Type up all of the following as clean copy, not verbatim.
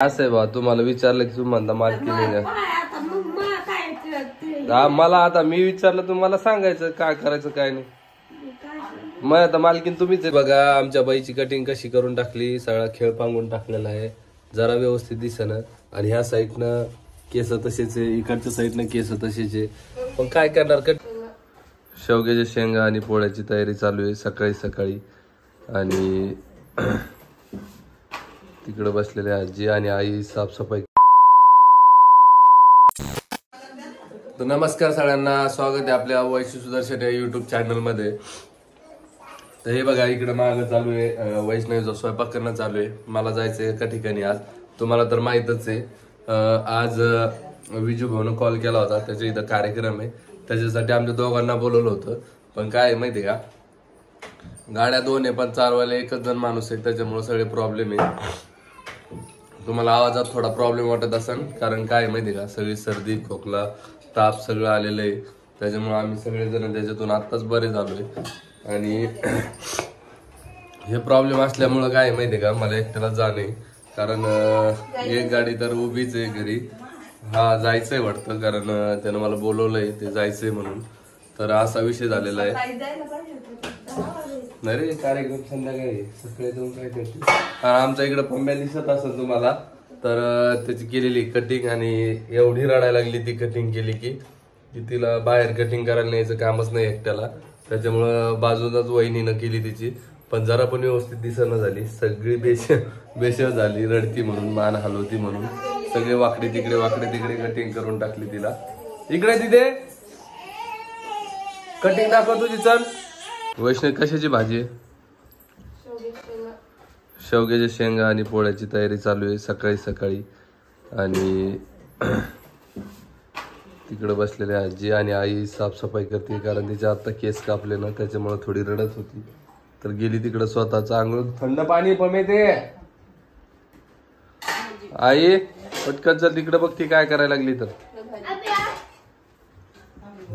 असं आहे बा, तुम्हाला विचारलं की तुम्ही म्हणता मालकी नाही का? मला आता मी विचारलं तुम्हाला सांगायचं काय करायचं काय नाही. मग आता मालकीन तुम्हीच आहे. बघा आमच्या बाईची कटिंग कशी करून टाकली, सगळा खेळ पांगून टाकलेला आहे, जरा व्यवस्थित दिसेना. आणि ह्या साईडनं केस तसेच आहे, इकडच्या साईडनं केस तसेच आहे, पण काय करणार. शेवग्याच्या शेंगा आणि पोळ्याची तयारी चालू आहे सकाळी सकाळी. आणि तिकडे बसलेले आजी आणि आई साफसफाई. तर नमस्कार सगळ्यांना, स्वागत आहे आपल्या वैष्णव सुदर्शन या युट्यूब चॅनल मध्ये. तर हे बघा इकडे मागं चालू आहे वैष्णवीचा स्वयंपाक करणं चालू आहे. मला जायचंय एका ठिकाणी आज, तुम्हाला तर माहीतच आहे. आज विजू भाऊनं कॉल केला होता, त्याच्या इथं कार्यक्रम आहे, त्याच्यासाठी आमच्या दोघांना बोलवलं होतं. पण काय आहे माहिती का, गाड्या दोन आहे पण चालवायला एकच जण माणूस आहे, त्याच्यामुळे सगळे प्रॉब्लेम आहे. तुम्हाला आवाजात थोडा प्रॉब्लेम वाटत असेल, कारण काय माहिती का, सगळी सर्दी खोकला ताप सगळं आलेलं आहे, त्याच्यामुळे आम्ही सगळेजण त्याच्यातून आत्ताच बरे झालोय. आणि हे प्रॉब्लेम असल्यामुळं काय माहिती का, मला एकट्याला जाणे, कारण एक गाडी तर उभीच आहे घरी. हा जायचंय वाटतं, कारण त्यानं मला बोलवलंय ते जायचंय म्हणून. तर असा विषय झालेला आहे. नाही रे, कार्यक्रम संध्याकाळी सकाळी जाऊन काय करते. आमच्या इकडे पंब्या दिसत असेल तुम्हाला, तर त्याची केलेली कटिंग, आणि एवढी रडायला लागली ती कटिंग केली की तिला बाहेर कटिंग करायला न्यायचं कामच नाही एकट्याला, त्याच्यामुळं बाजूलाच वहिनीनं केली तिची. पण जरा पण व्यवस्थित दिसणं झाली, सगळी बेशेव झाली, रडती म्हणून, मान हलवती म्हणून, सगळे वाकडे तिकडे कटिंग करून टाकली तिला. इकडे तिथे कटिंग दाखव तुझी. चल वैष्णवी, कशाची भाजी आहे? शेवग्याच्या शेंगा आणि पोळ्याची तयारी चालू आहे सकाळी सकाळी. आणि तिकडे बसलेले आजी आणि आई साफसफाई करते, कारण तिचे आता केस कापले ना, त्याच्यामुळे थोडी रडत होती. तर गेली तिकडे स्वतःच आंघोळ, थंड पाणी पमेते. आई पटकन चल तिकडे, बघ ती काय करायला लागली. तर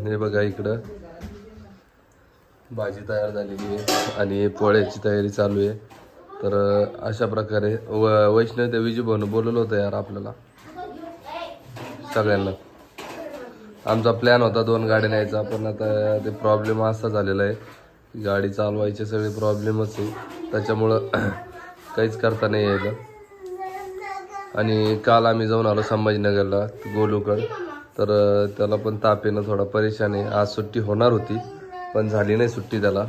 हे बघा इकडं भाजी तयार झालेली आहे आणि पोळ्याची तयारी चालू आहे. तर अशा प्रकारे वैष्णव त्या विजू भाऊनं बोलवलं होतं यार आपल्याला सगळ्यांना. आमचा प्लॅन होता 2 गाड्या न्यायचा, पण आता ते प्रॉब्लेम असा झालेला आहे, गाडी चालवायचे सगळे प्रॉब्लेमच आहे, त्याच्यामुळं काहीच करता नाही यायला. आणि काल आम्ही जाऊन आलो संभाजीनगरला गोलूकड, तर त्याला पण ताप येणं थोडा परेशान आहे. आज सुट्टी होणार होती पण झाली नाही सुट्टी त्याला.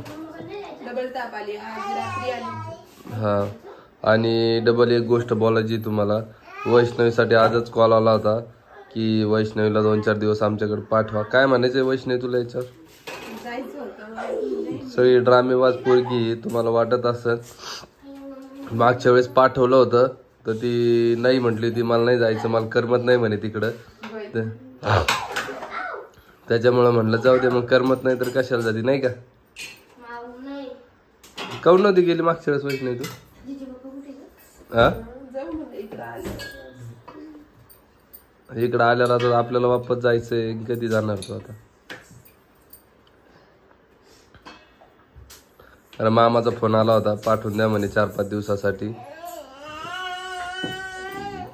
हा, आणि डबल एक गोष्ट बोलायची तुम्हाला, वैष्णवीसाठी आजच कॉल आला होता की वैष्णवीला 2-4 दिवस आमच्याकडे पाठवा. काय म्हणायचंय वैष्णवी तुला याच्यावर? सगळी ड्रामेबाज पोरगी तुम्हाला वाटत असत. मागच्या वेळेस पाठवलं होतं तर ती नाही म्हटली, ती मला नाही जायचं, मला करमत नाही म्हणे तिकडं. त्याच्यामुळं म्हणलं जाऊ दे, मग करमत नाही तर कशाला जाती, नाही का? काऊन नव्हती गेली मागच्या वेळेस वैष्णवी तू? हा, इकडं आल्याला तर आपल्याला वापस जायचंय, कधी जाणार तू आता? अरे मामाचा फोन आला होता, पाठवून द्या म्हणे 4-5 दिवसासाठी,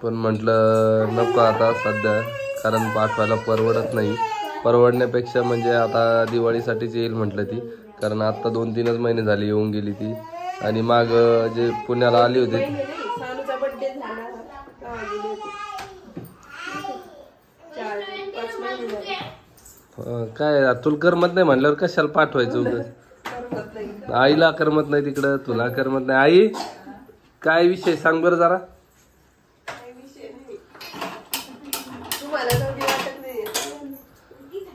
पण म्हटलं नको आता सध्या, कारण पाठवायला परवडत नाही. परवडण्यापेक्षा म्हणजे आता दिवाळीसाठीच येईल म्हटलं ती, कारण आता 2-3 महिने झाले येऊन गेली ती. आणि माग जे पुण्याला आली होती, काय तुला करमत नाही म्हणल्यावर कशाला पाठवायचं? आईला करमत नाही तिकडं, तुला करमत नाही. आई काय विषय सांग बरं जरा.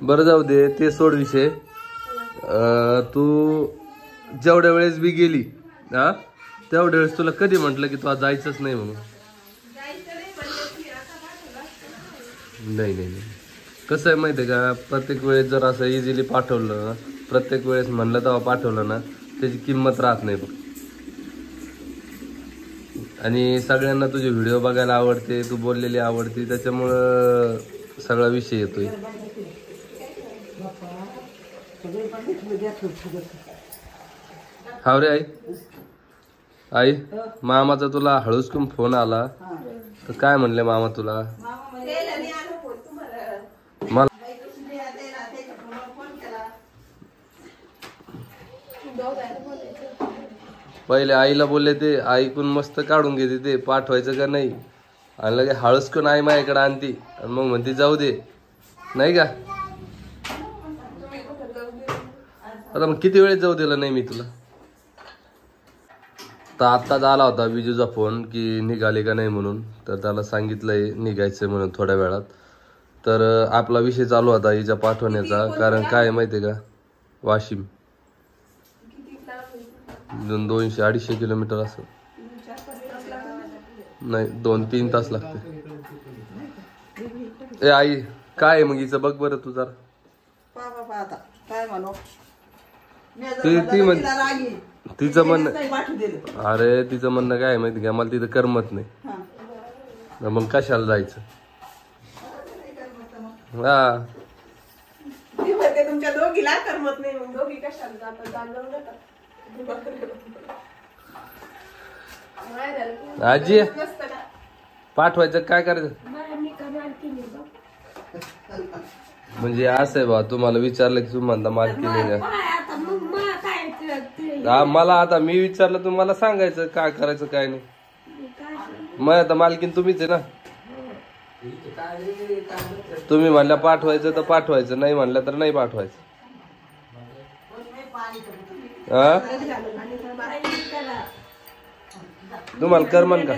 बरं जाऊ दे, ते सोड विषय. तू जेवढ्या वेळेस बी गेली हा, तेवढ्या वेळेस तुला कधी म्हटलं की तू आज जायचंच नाही म्हणून? नाही नाही नाही, कसं आहे माहिती आहे का, प्रत्येक वेळेस जर असं इझिली पाठवलं ना, प्रत्येक वेळेस म्हणलं तेव्हा पाठवलं ना, त्याची किंमत राहत नाही बघ. आणि सगळ्यांना तुझे व्हिडिओ बघायला आवडते, तू बोललेली आवडते, त्याच्यामुळं सगळा विषय येतोय. हाव रे आई, आई मामाचा तुला हळूच फोन आला, तर काय म्हणले मामा तुला? मला पहिले आईला बोलले ते ऐकून मस्त काढून घेते ते पाठवायचं का नाही आणि लगे हळूसकून आई माझ्याकडे आणती आणि मग म्हणते जाऊ दे नाही का. आता मग किती वेळेस जाऊ दिलं नाही मी तुला. तर आत्ताच आला होता विजूचा फोन की निघाले का नाही म्हणून. तर त्याला सांगितलंय निघायचंय म्हणून थोड्या वेळात. तर आपला विषय चालू होता हिच्या पाठवण्याचा. कारण काय माहितीये का वाशिम 200-250 किलोमीटर असं नाही 2-3 तास लागते. ए आई काय आहे मग हिचं बघ बरं तू जरा. ती तिचं म्हणणं अरे तिचं म्हणणं काय माहिती का मला तिथं करमत नाही मग कशाला जायचं. हा तुमच्या दोघीला करमत नाही मग दोघी कशाला जातात. आजी पाठवायचं काय करायचं म्हणजे असं आहे बा. तुम्हाला विचारलं की तुम्ही म्हणता मालकीने मला आता मी विचारलं तुम्हाला सांगायचं काय करायचं काय नाही. मग आता मालकीन तुम्हीच आहे ना. तुम्ही म्हणल्या पाठवायचं तर पाठवायचं नाही म्हणलं तर नाही पाठवायचं. हा तुम्हाला करमन का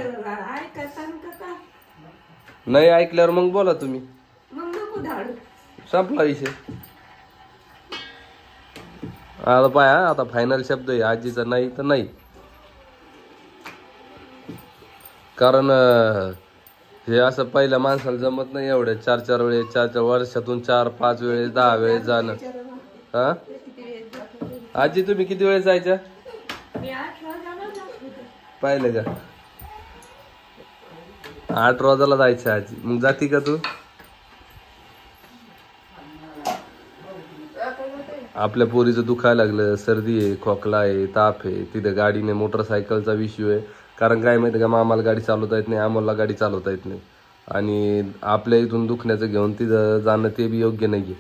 नाही ऐकल्यावर मग बोला तुम्ही संपला विषय. आता पाय आता फायनल शब्द आहे आजीचा नाही तर नाही. कारण हे असं पहिल्या माणसाला जमत नाही एवढे 4-4 वेळेस 4-4 वर्षातून 4-5 वेळेस 10 वेळेस जाणं. हा आजी तुम्ही किती वेळेस जायच्या पाहिलं का 8 रोजाला जायचं आजी. मग जाती का तू. आपल्या पोरीचं दुखायला लागलं सर्दी आहे खोकला आहे ताप आहे तिथे गाडीने मोटरसायकलचा विषय आहे. कारण काय माहिती का मामाला गाडी चालवता येत नाही आम्हाला गाडी चालवता येत नाही आणि आपल्या इथून दुखण्याचं घेऊन तिथं जाणं ते बी योग्य नाहीये.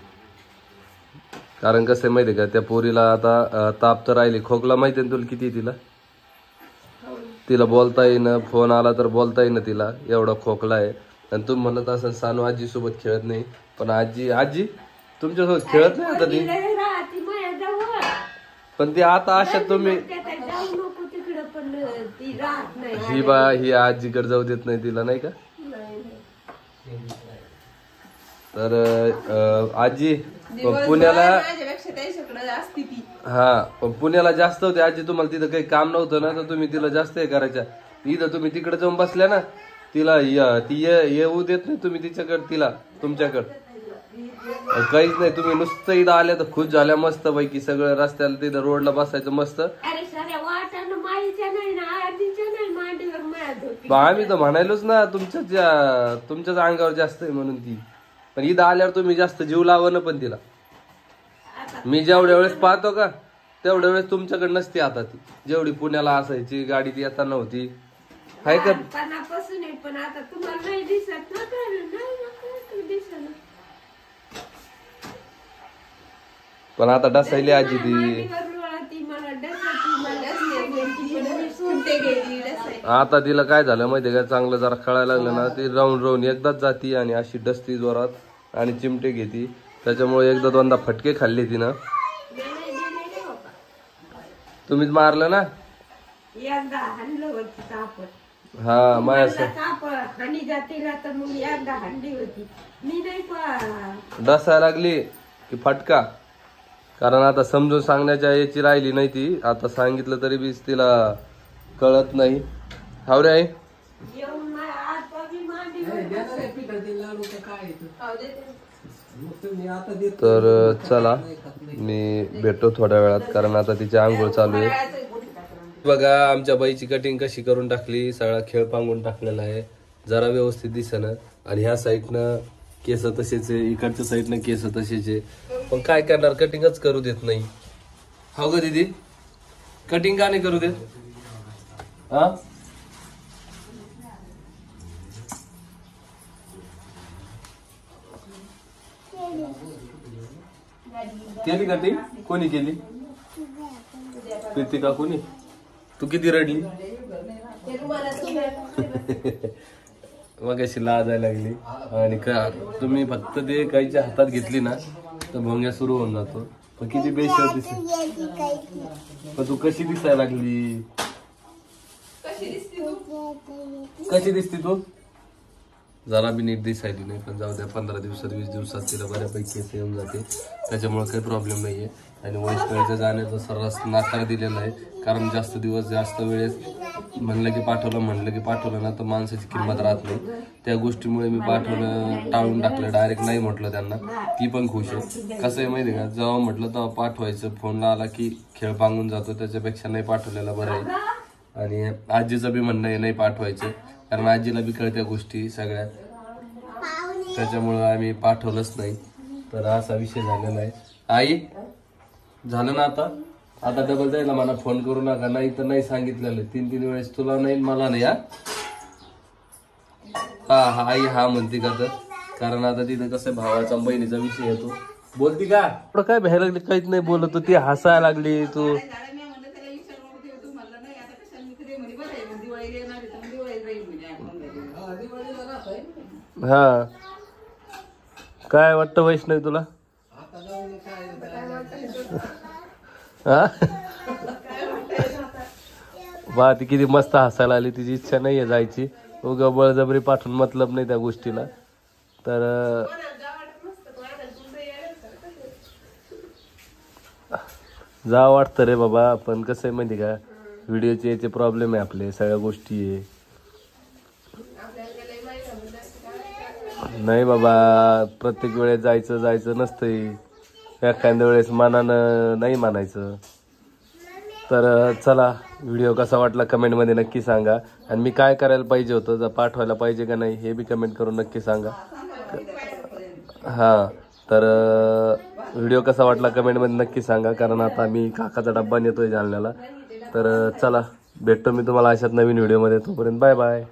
कारण कसं आहे माहिती का त्या पोरीला आता ताप तर राहिली खोकला माहिती आहे तुला किती आहे तिला बोलता येईना फोन आला तर बोलता येईना तिला एवढा खोकला आहे. आणि तुम्ही म्हणत असं सानू आजी सोबत खेळत नाही पण आजी तुमच्यासोबत खेळत नाही आता ती. पण ती आता अशा तुम्ही ही आजीकडे जाऊ देत नाही तिला नाही का. तर आजी पुण्याला हा पण पुण्याला जास्त होते आजी. तुम्हाला तिथं काही काम नव्हतं ना तर तुम्ही तिला जास्त हे करायच्या. इथं तुम्ही तिकडे जाऊन बसल्या ना तिला ती येऊ देत नाही तुम्ही तिच्याकडे तिला तुमच्याकडे काहीच नाही. तुम्ही नुसतं इथं आल्या तर खुश झाल्या मस्त पैकी सगळं रस्त्याला तिथं रोडला बसायचं मस्त. आम्ही तर म्हणायलोच ना तुमच्याच अंगावर जास्त आहे म्हणून ती. पण इथं आल्यावर तुम्ही जास्त जीव लावा ना पण तिला. मी जेवढ्या वेळेस पाहतो का तेवढ्या वेळेस तुमच्याकडे नसते आता ती. जेवढी पुण्याला असायची गाडी ती आता नव्हती हाय का. पण आता डसायली आजी ती. आता तिला काय झालं माहितीये का चांगलं जरा कळायला लागलं ना ती राहून एकदाच जाती आणि अशी डसती जोरात आणि चिमटे घेती. त्याच्यामुळे 1-2दा फटके खाल्ले तिनं. तुम्हीच मारलं ना हा माझ्या डसायला लागली की फटका. कारण आता समजून सांगण्याच्या याची राहिली नाही ती. आता सांगितलं तरी बी तिला कळत नाही. हावरे आहे तर चला मी भेटतो थोड्या वेळात कारण आता तिची आंघोळ चालू आहे. बघा आमच्या बाईची कटिंग कशी करून टाकली. सगळा खेळ पांगून टाकलेला आहे जरा व्यवस्थित दिसेना. आणि ह्या साईडनं केस तसेच आहे इकडच्या साईडनं केस तसेच आहे. पण काय करणार कटिंगच करू देत नाही. हो ग दीदी कटिंग का नाही करू देत. हा केली का ती? कोणी केली? प्रीतिका कोणी? तू किती रडली? मग अशी लाजायला लागली. आणि का तुम्ही फक्त ते काहीच्या हातात घेतली ना तर भोंग्या सुरू होऊन जातो. पण किती बेशर दिसते. पण तू कशी दिसायला लागली? कशी दिसते तू? जरा बी नीट दिसायली नाही. पण जाऊ द्या, 15 दिवसात 20 दिवसात तिला बऱ्यापैकी येऊन जाते. त्याच्यामुळे काही प्रॉब्लेम नाहीये. आणि वैष्णवीचं जाण्याचा सर्रास नाकार दिलेला आहे. कारण जास्त दिवस जास्त वेळेस म्हणलं की पाठवलं ना तर माणसाची किंमत राहत नाही. त्या गोष्टीमुळे मी पाठवणं टाळून टाकलं. डायरेक्ट नाही म्हटलं त्यांना. ती पण खुश आहे. कसं आहे माहिती आहे का, जेव्हा म्हटलं तेव्हा पाठवायचं. फोनला आला की खेळ पांगून जातो. त्याच्यापेक्षा नाही पाठवलेला बरं आहे. आणि आजीचं बी म्हणणं आहे नाही पाठवायचं. कारण आजीला बी कळत्या गोष्टी सगळ्या. त्याच्यामुळं आम्ही पाठवलंच नाही. तर असा विषय झालेला आहे. आई झालं ना आता? आता डबल जायला मला फोन करू नका. नाही तर नाही सांगितलेलं 3-3 वेळेस. तुला नाही मला नाही. हा हा आई हा म्हणते का तर? कारण आता तिथं कसं भावाचा बहिणीचा विषय येतो. बोलती का? काय भ्यायला लागली? काहीच नाही बोलत. तू ती हसायला लागली. तू हा काय वाटतं वैष्णवी तुला? हा वा ती किती मस्त हसायला आली. तिची इच्छा नाहीये जायची. उगा बळजबरी पाठवून मतलब नाही त्या गोष्टीला. तर जा वाटतं रे बाबा. पण कसं आहे माहिती का, व्हिडिओचे याचे प्रॉब्लेम आहे. आपले सगळ्या गोष्टी आहे. नाही बाबा, प्रत्येक वेळेस जायचं नसतंय. एखाद्या वेळेस मनानं नाही मानायचं. तर चला, व्हिडिओ कसा वाटला कमेंटमध्ये नक्की सांगा. आणि मी काय करायला पाहिजे होतं, जर पाठवायला पाहिजे का नाही हे बी कमेंट करून नक्की सांगा. हां तर व्हिडिओ कसा वाटला कमेंटमध्ये नक्की सांगा. कारण आता मी काकाचा डब्बा नेतोय जालन्याला. तर चला, भेटतो मी तुम्हाला अशाच नवीन व्हिडिओमध्ये. तोपर्यंत बाय बाय.